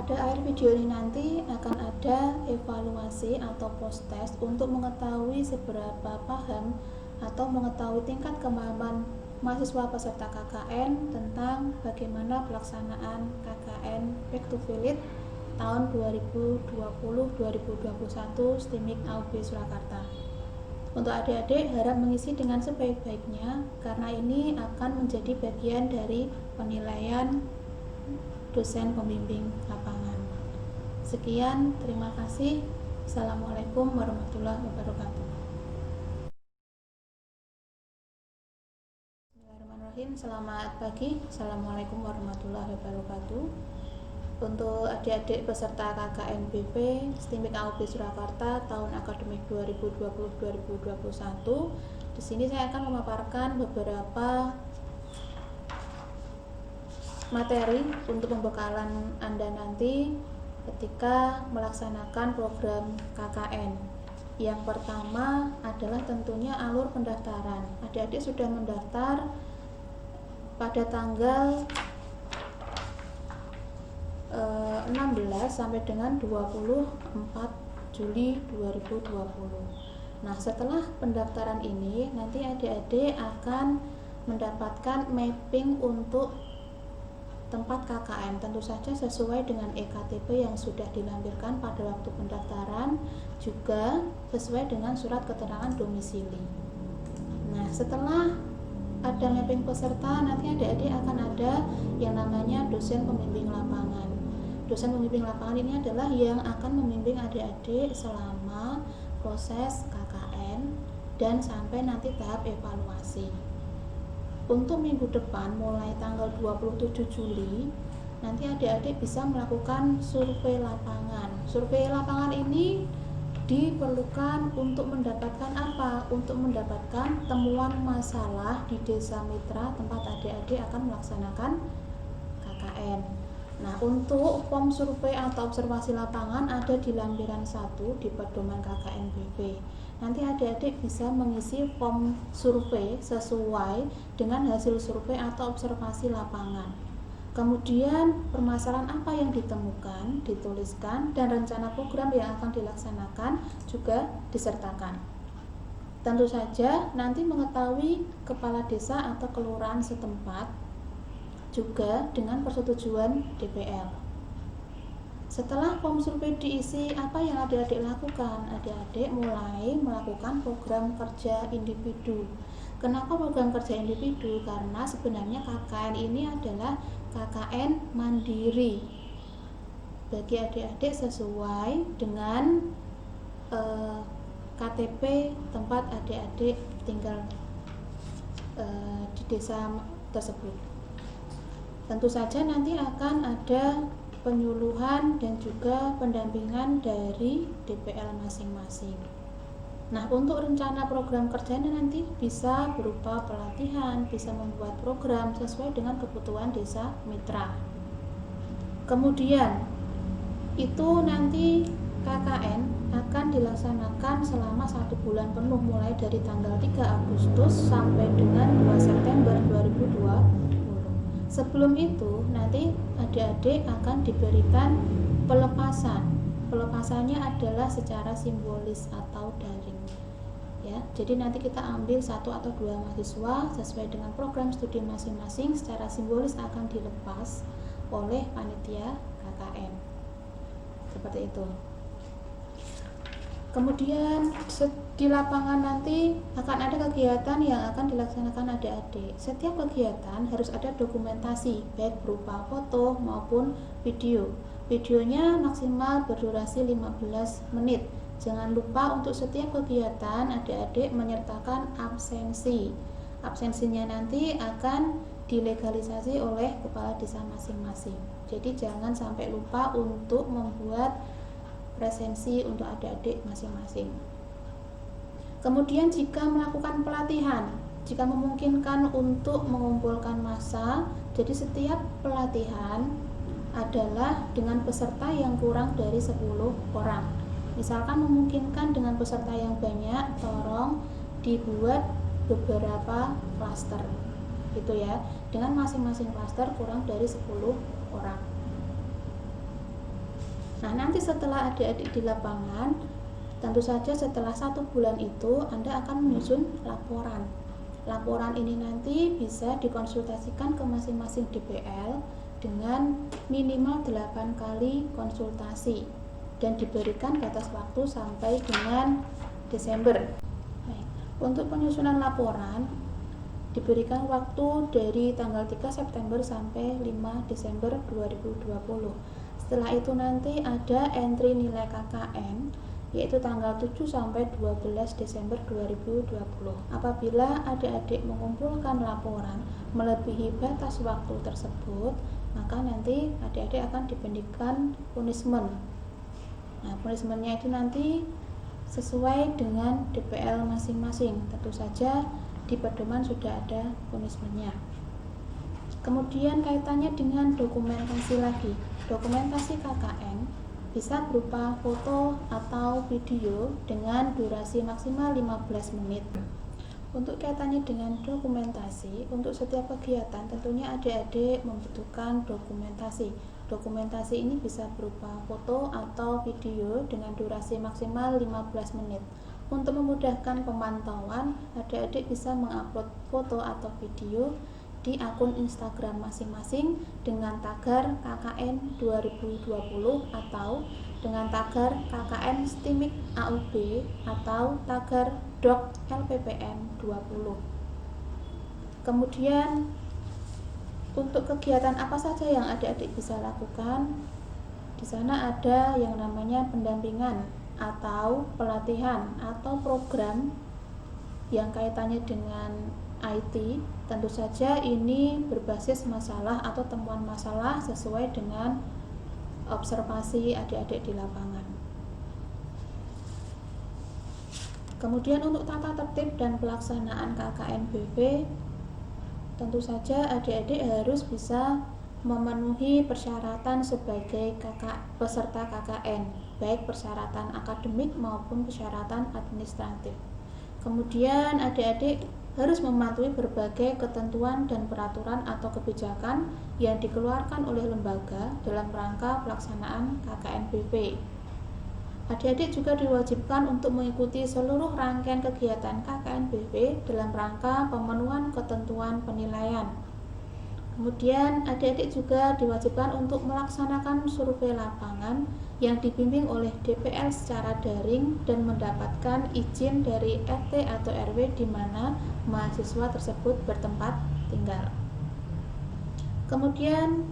Pada akhir video ini nanti akan ada evaluasi atau post test untuk mengetahui seberapa paham atau mengetahui tingkat kemahaman mahasiswa peserta KKN tentang bagaimana pelaksanaan KKN Back to Village tahun 2020-2021 STIMIK AUB Surakarta. Untuk adik-adik harap mengisi dengan sebaik-baiknya karena ini akan menjadi bagian dari penilaian dosen pembimbing lapangan. Sekian, terima kasih. Assalamualaikum warahmatullahi wabarakatuh. Bismillahirrahmanirrahim. Selamat pagi. Assalamualaikum warahmatullahi wabarakatuh. Untuk adik-adik peserta KKN BP STIMIK AUB Surakarta tahun akademik 2020-2021, di sini saya akan memaparkan beberapa materi untuk pembekalan Anda nanti ketika melaksanakan program KKN. Yang pertama adalah tentunya alur pendaftaran. Adik-adik sudah mendaftar pada tanggal 16 sampai dengan 24 Juli 2020. Nah, setelah pendaftaran ini nanti adik-adik akan mendapatkan mapping untuk tempat KKN, tentu saja sesuai dengan EKTP yang sudah dilampirkan pada waktu pendaftaran, juga sesuai dengan surat keterangan domisili. Nah, setelah ada mapping peserta, nanti adik-adik akan ada yang namanya dosen pembimbing lapangan. Dosen pembimbing lapangan ini adalah yang akan membimbing adik-adik selama proses KKN dan sampai nanti tahap evaluasi. Untuk minggu depan mulai tanggal 27 Juli nanti adik-adik bisa melakukan survei lapangan. Survei lapangan ini diperlukan untuk mendapatkan apa? Untuk mendapatkan temuan masalah di desa mitra tempat adik-adik akan melaksanakan KKN. Nah, untuk form survei atau observasi lapangan ada di lampiran 1 di pedoman KKN BP. Nanti adik-adik bisa mengisi form survei sesuai dengan hasil survei atau observasi lapangan. Kemudian permasalahan apa yang ditemukan, dituliskan, dan rencana program yang akan dilaksanakan juga disertakan. Tentu saja nanti mengetahui kepala desa atau kelurahan setempat juga dengan persetujuan DPL. Setelah form survei diisi, apa yang adik-adik lakukan? Adik-adik mulai melakukan program kerja individu. Kenapa program kerja individu? Karena sebenarnya KKN ini adalah KKN mandiri bagi adik-adik sesuai dengan KTP tempat adik-adik tinggal di desa tersebut. Tentu saja nanti akan ada penyuluhan dan juga pendampingan dari DPL masing-masing. Nah, untuk rencana program kerjanya nanti bisa berupa pelatihan, bisa membuat program sesuai dengan kebutuhan desa mitra. Kemudian itu nanti KKN akan dilaksanakan selama 1 bulan penuh mulai dari tanggal 3 Agustus sampai dengan 2 September 2020. Sebelum itu nanti adik-adik akan diberikan pelepasan. Pelepasannya adalah secara simbolis atau daring. Ya, jadi nanti kita ambil 1 atau 2 mahasiswa sesuai dengan program studi masing-masing, secara simbolis akan dilepas oleh panitia KKN. Seperti itu. Kemudian di lapangan nanti akan ada kegiatan yang akan dilaksanakan adik-adik. Setiap kegiatan harus ada dokumentasi, baik berupa foto maupun video. Videonya maksimal berdurasi 15 menit. Jangan lupa untuk setiap kegiatan adik-adik menyertakan absensi. Absensinya nanti akan dilegalisasi oleh kepala desa masing-masing. Jadi jangan sampai lupa untuk membuat presensi untuk adik-adik masing-masing. Kemudian jika melakukan pelatihan, jika memungkinkan untuk mengumpulkan massa, jadi setiap pelatihan adalah dengan peserta yang kurang dari 10 orang. Misalkan memungkinkan dengan peserta yang banyak, tolong dibuat beberapa klaster gitu ya, dengan masing-masing klaster kurang dari 10 orang. Nah, nanti setelah adik-adik di lapangan, tentu saja setelah 1 bulan itu Anda akan menyusun laporan. Laporan ini nanti bisa dikonsultasikan ke masing-masing DPL dengan minimal 8 kali konsultasi dan diberikan batas waktu sampai dengan Desember. Baik. Untuk penyusunan laporan diberikan waktu dari tanggal 3 September sampai 5 Desember 2020. Setelah itu nanti ada entry nilai KKN yaitu tanggal 7 sampai 12 Desember 2020. Apabila adik-adik mengumpulkan laporan melebihi batas waktu tersebut, maka nanti adik-adik akan diberikan punishment. Nah, punishmentnya itu nanti sesuai dengan DPL masing-masing. Tentu saja di pedoman sudah ada punishmentnya. Kemudian kaitannya dengan dokumentasi lagi. Dokumentasi KKN bisa berupa foto atau video dengan durasi maksimal 15 menit. Untuk kaitannya dengan dokumentasi, untuk setiap kegiatan tentunya adik-adik membutuhkan dokumentasi. Dokumentasi ini bisa berupa foto atau video dengan durasi maksimal 15 menit. Untuk memudahkan pemantauan, adik-adik bisa mengupload foto atau video di akun Instagram masing-masing dengan tagar KKN 2020 atau dengan tagar KKN STIMIK AUB atau tagar DOK LPPN 20. Kemudian untuk kegiatan apa saja yang adik-adik bisa lakukan? Di sana ada yang namanya pendampingan atau pelatihan atau program yang kaitannya dengan IT. Tentu saja ini berbasis masalah atau temuan masalah sesuai dengan observasi adik-adik di lapangan. Kemudian untuk tata tertib dan pelaksanaan KKN-BV, tentu saja adik-adik harus bisa memenuhi persyaratan sebagai peserta KKN, baik persyaratan akademik maupun persyaratan administratif. Kemudian adik-adik harus mematuhi berbagai ketentuan dan peraturan atau kebijakan yang dikeluarkan oleh lembaga dalam rangka pelaksanaan KKN-BV. Adik-adik juga diwajibkan untuk mengikuti seluruh rangkaian kegiatan KKN-BV dalam rangka pemenuhan ketentuan penilaian. Kemudian adik-adik juga diwajibkan untuk melaksanakan survei lapangan yang dibimbing oleh DPL secara daring dan mendapatkan izin dari RT atau RW di mana mahasiswa tersebut bertempat tinggal. Kemudian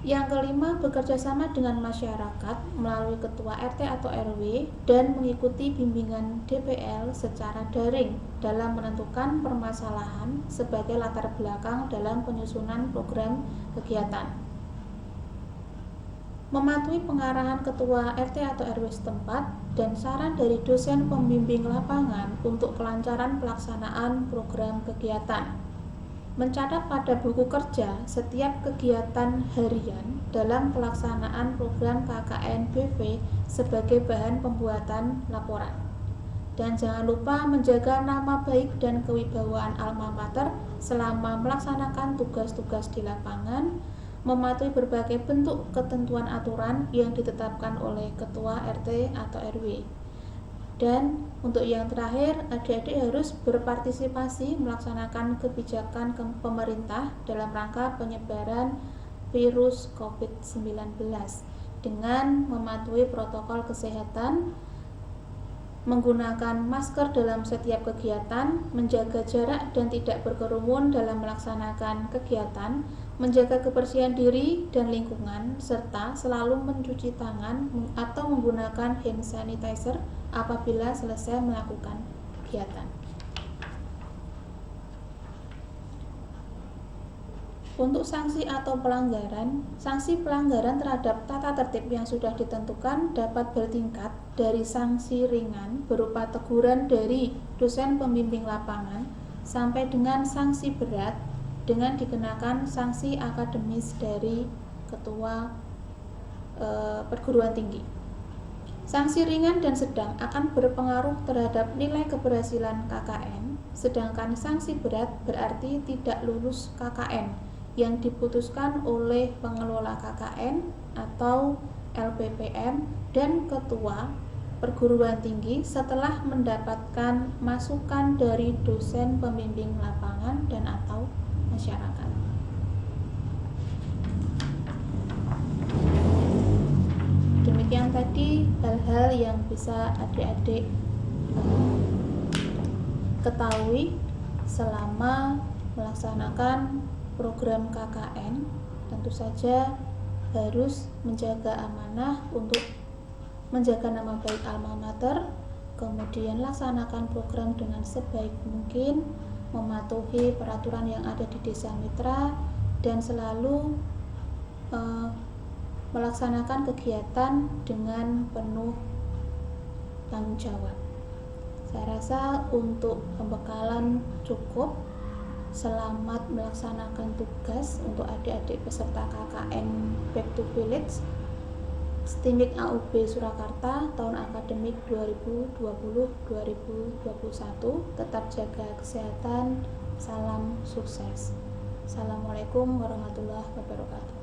yang kelima, bekerja sama dengan masyarakat melalui ketua RT atau RW dan mengikuti bimbingan DPL secara daring dalam menentukan permasalahan sebagai latar belakang dalam penyusunan program kegiatan. Mematuhi pengarahan ketua RT atau RW setempat dan saran dari dosen pembimbing lapangan untuk kelancaran pelaksanaan program kegiatan. Mencatat pada buku kerja setiap kegiatan harian dalam pelaksanaan program KKN-BV sebagai bahan pembuatan laporan. Dan jangan lupa menjaga nama baik dan kewibawaan alma mater selama melaksanakan tugas-tugas di lapangan, mematuhi berbagai bentuk ketentuan aturan yang ditetapkan oleh ketua RT atau RW. Dan untuk yang terakhir, adik-adik harus berpartisipasi melaksanakan kebijakan pemerintah dalam rangka penyebaran virus COVID-19 dengan mematuhi protokol kesehatan, menggunakan masker dalam setiap kegiatan, menjaga jarak dan tidak berkerumun dalam melaksanakan kegiatan, menjaga kebersihan diri dan lingkungan, serta selalu mencuci tangan atau menggunakan hand sanitizer apabila selesai melakukan kegiatan. Untuk sanksi atau pelanggaran, sanksi pelanggaran terhadap tata tertib yang sudah ditentukan dapat bertingkat dari sanksi ringan berupa teguran dari dosen pembimbing lapangan sampai dengan sanksi berat dengan dikenakan sanksi akademis dari ketua perguruan tinggi. Sanksi ringan dan sedang akan berpengaruh terhadap nilai keberhasilan KKN, sedangkan sanksi berat berarti tidak lulus KKN yang diputuskan oleh pengelola KKN atau LPPM dan Ketua Perguruan Tinggi setelah mendapatkan masukan dari dosen pembimbing lapangan dan atau masyarakat. Demikian tadi hal-hal yang bisa adik-adik ketahui selama melaksanakan program KKN. Tentu saja harus menjaga amanah untuk menjaga nama baik alma mater, kemudian laksanakan program dengan sebaik mungkin, mematuhi peraturan yang ada di desa mitra, dan selalu melaksanakan kegiatan dengan penuh tanggung jawab. Saya rasa untuk pembekalan cukup. Selamat melaksanakan tugas untuk adik-adik peserta KKN Back to Village STIMIK AUB Surakarta tahun akademik 2020-2021. Tetap jaga kesehatan, salam sukses. Assalamualaikum warahmatullahi wabarakatuh.